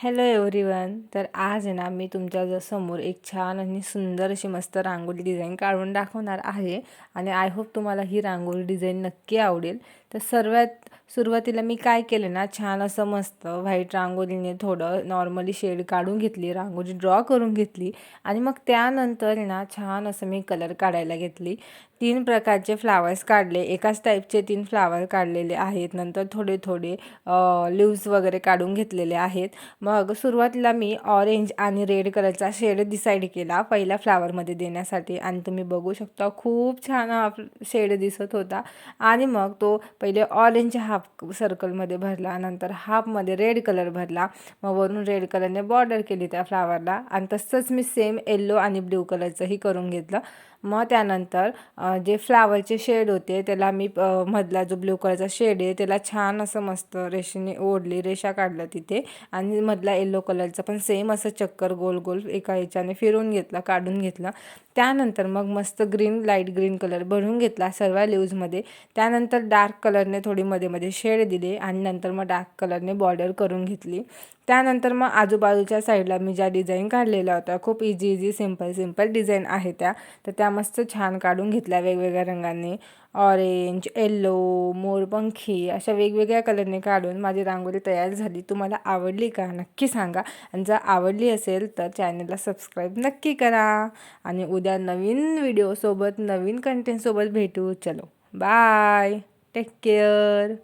Hello everyone. तर आज आहे ना मी तुमच्या समोर एक छान आणि सुंदर अशी मस्त रांगोळी डिझाईन काढून दाखवणार आहे आणि आय होप तुम्हाला ही रांगोळी डिझाईन नक्की आवडेल. तर सर्वात सुरुवातीला मी काय केलं ना, छान असं मस्त व्हाईट रांगोळीने थोडं नॉर्मली शेड काढून घेतली, रांगोळी ड्रॉ करून घेतली आणि मग त्यानंतर ना छान असं मी कलर काढायला घेतली. 3 प्रकारचे फ्लावर्स काढले, एकाच टाईपचे 3 फ्लावर काढलेले आहेत. नंतर थोडे थोडे लिव्स वगैरे काढून घेतलेले आहेत. मग सुरुवातीला मी ऑरेंज आणि रेड कलरचा शेड डिसाईड केला पहिल्या फ्लावरमध्ये देण्यासाठी आणि तुम्ही बघू शकता खूप छान हा शेड दिसत होता. आणि मग तो पहिले ऑरेंज हाफ सर्कलमध्ये भरला, नंतर हाफमध्ये रेड कलर भरला, मग वरून रेड कलरने बॉर्डर केली त्या फ्लावरला आणि तसंच मी सेम येलो आणि ब्ल्यू कलरचंही करून घेतलं. मग त्यानंतर जे फ्लावरचे शेड होते त्याला मी मधला जो ब्ल्यू कलरचा शेड आहे त्याला छान असं मस्त रेषेने ओढली, रेषा काढल्या तिथे आणि मधला येलो कलरचा पण सेम असं चक्कर गोल गोल एका ह्याच्याने फिरून घेतला, काढून घेतला. त्यानंतर मग मस्त ग्रीन, लाईट ग्रीन कलर भरून घेतला सर्व लिव्जमध्ये. त्यानंतर डार्क कलरने थोडी मध्ये मध्ये शेड दिले आणि नंतर मग डार्क कलरने बॉर्डर करून घेतली. त्यानंतर मग आजूबाजूच्या साईडला मी ज्या डिझाईन काढलेल्या होत्या, खूप इझी सिंपल डिझाईन आहे त्या मस्त छान काढून घेतल्या वेगवेगळ्या रंगांनी. ऑरेंज, येल्लो, मोरपंखी अशा वेगवेगळ्या कलरने काढून माझी रांगोळी तयार झाली. तुम्हाला आवडली का नक्की सांगा आणि जर आवडली असेल तर चॅनलला सबस्क्राईब नक्की करा आणि उद्या नवीन व्हिडिओसोबत, नवीन कंटेंटसोबत भेटू. चलो बाय, टेक केअर.